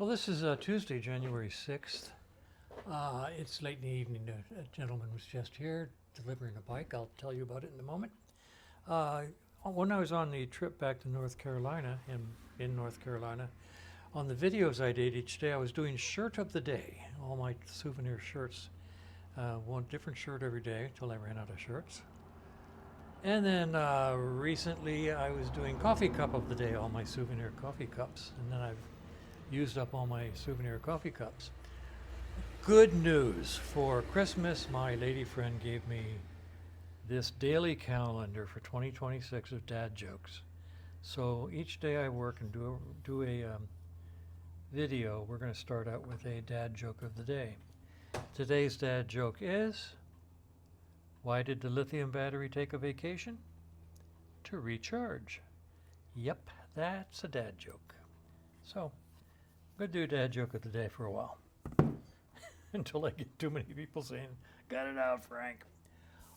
Well, this is Tuesday, January 6th. It's late in the evening. A gentleman was just here delivering a bike. I'll tell you about it in a moment. When I was on the trip back to North Carolina, in North Carolina, on the videos I did each day, I was doing shirt of the day, all my souvenir shirts. One different shirt every day until I ran out of shirts. And then recently I was doing coffee cup of the day, all my souvenir coffee cups. And then I've used up all my souvenir coffee cups. Good news. For Christmas, my lady friend gave me this daily calendar for 2026 of dad jokes. So each day I work and do a video, we're going to start out with a dad joke of the day. Today's dad joke is, why did the lithium battery take a vacation? To recharge. Yep, that's a dad joke. So, I'm going to do a dad joke of the day for a while. Until I get too many people saying, got it out, Frank.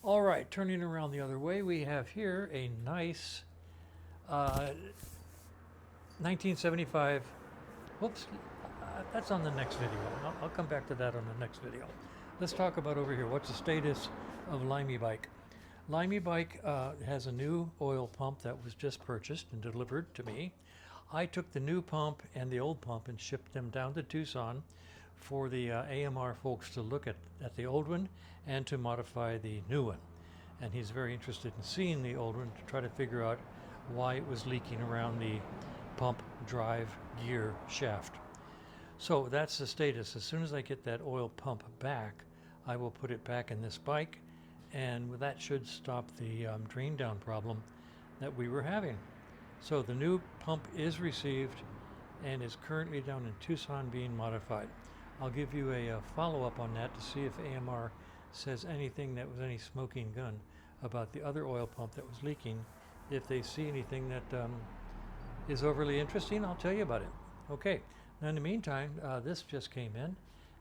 All right, turning around the other way, we have here a nice 1975, whoops, that's on the next video. I'll come back to that on the next video. Let's talk about over here. What's the status of Limey Bike? Limey Bike has a new oil pump that was just purchased and delivered to me. I took the new pump and the old pump and shipped them down to Tucson for the AMR folks to look at the old one and to modify the new one. And he's very interested in seeing the old one to try to figure out why it was leaking around the pump drive gear shaft. So that's the status. As soon as I get that oil pump back, I will put it back in this bike, and that should stop the drain down problem that we were having. So the new pump is received and is currently down in Tucson being modified. I'll give you a follow-up on that to see if AMR says anything that was any smoking gun about the other oil pump that was leaking. If they see anything that is overly interesting, I'll tell you about it. Okay, now in the meantime, this just came in,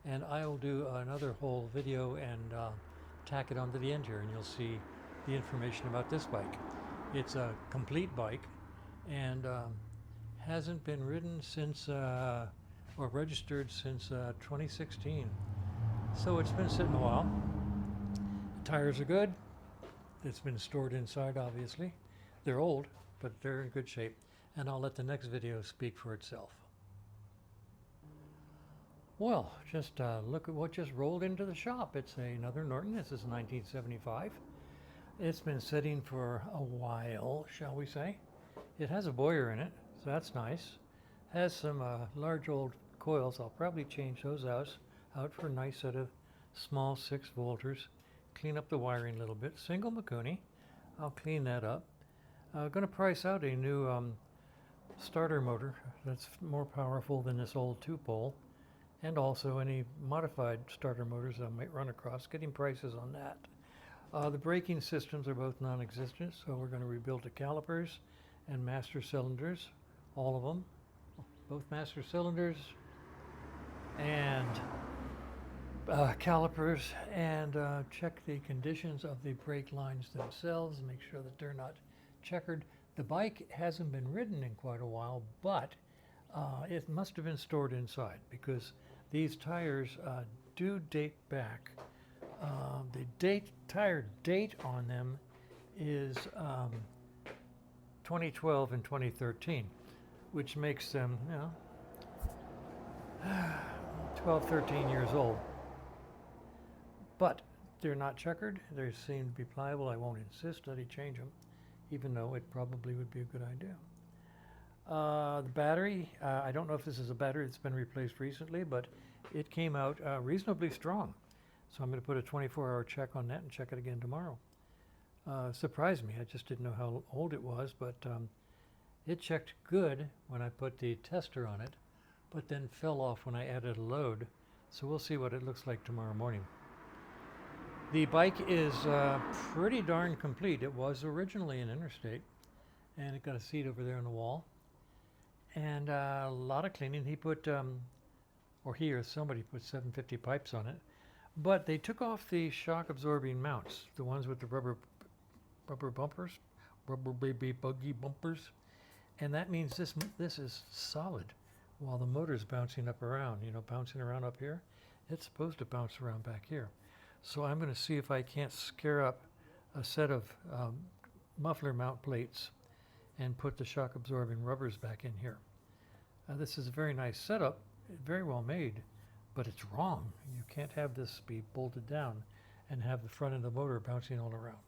and I'll do another whole video and tack it onto the end here, and you'll see the information about this bike. It's a complete bike and hasn't been ridden since or registered since 2016. So it's been sitting a while. The tires are good. It's been stored inside, obviously. They're old, but they're in good shape. And I'll let the next video speak for itself. Well, just look at what just rolled into the shop. It's another Norton. This is 1975. It's been sitting for a while, shall we say. It has a Boyer in it, so that's nice. Has some large old coils. I'll probably change those out for a nice set of small 6-volters. Clean up the wiring a little bit. Single Mikuni. I'll clean that up. Going to price out a new starter motor that's more powerful than this old 2-pole, and also any modified starter motors I might run across. Getting prices on that. The braking systems are both non-existent, so we're going to rebuild the calipers and master cylinders, all of them. Both master cylinders and calipers, and check the conditions of the brake lines themselves, make sure that they're not checkered. The bike hasn't been ridden in quite a while, but it must have been stored inside because these tires do date back. The tire date on them is 2012 and 2013. Which makes them, 12, 13 years old. But they're not checkered. They seem to be pliable. I won't insist that he change them, even though it probably would be a good idea. The battery, I don't know if this is a battery that's been replaced recently, but it came out reasonably strong. So I'm going to put a 24-hour check on that and check it again tomorrow. Surprised me. I just didn't know how old it was, but it checked good when I put the tester on it, but then fell off when I added a load. So we'll see what it looks like tomorrow morning. The bike is pretty darn complete. It was originally an Interstate, and it got a seat over there on the wall. And a lot of cleaning. He put, or he or somebody put 750 pipes on it. But they took off the shock absorbing mounts, the ones with the rubber bumpers, rubber baby buggy bumpers. And that means this is solid. while the motor's bouncing up around, bouncing around up here. It's supposed to bounce around back here. So I'm going to see if I can't scare up a set of muffler mount plates and put the shock absorbing rubbers back in here. This is a very nice setup, very well made, but it's wrong. You can't have this be bolted down and have the front of the motor bouncing all around.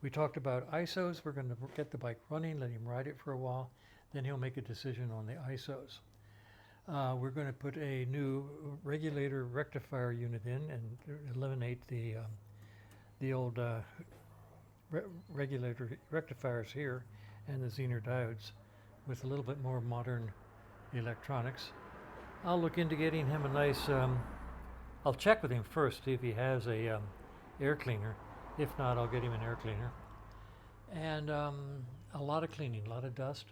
We talked about ISOs. We're going to get the bike running, let him ride it for a while, then he'll make a decision on the ISOs. We're going to put a new regulator rectifier unit in and eliminate the old regulator rectifiers here and the Zener diodes with a little bit more modern electronics. I'll look into getting him a nice, I'll check with him first, see if he has a air cleaner. If not, I'll get him an air cleaner. And a lot of cleaning, a lot of dust.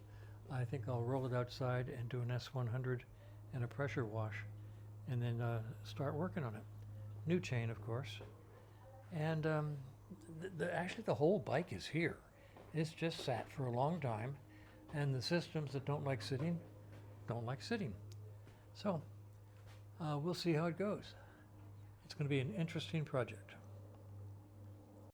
I think I'll roll it outside and do an S100 and a pressure wash, and then start working on it. New chain, of course. And actually the whole bike is here. It's just sat for a long time, and the systems that don't like sitting, don't like sitting. So we'll see how it goes. It's going to be an interesting project.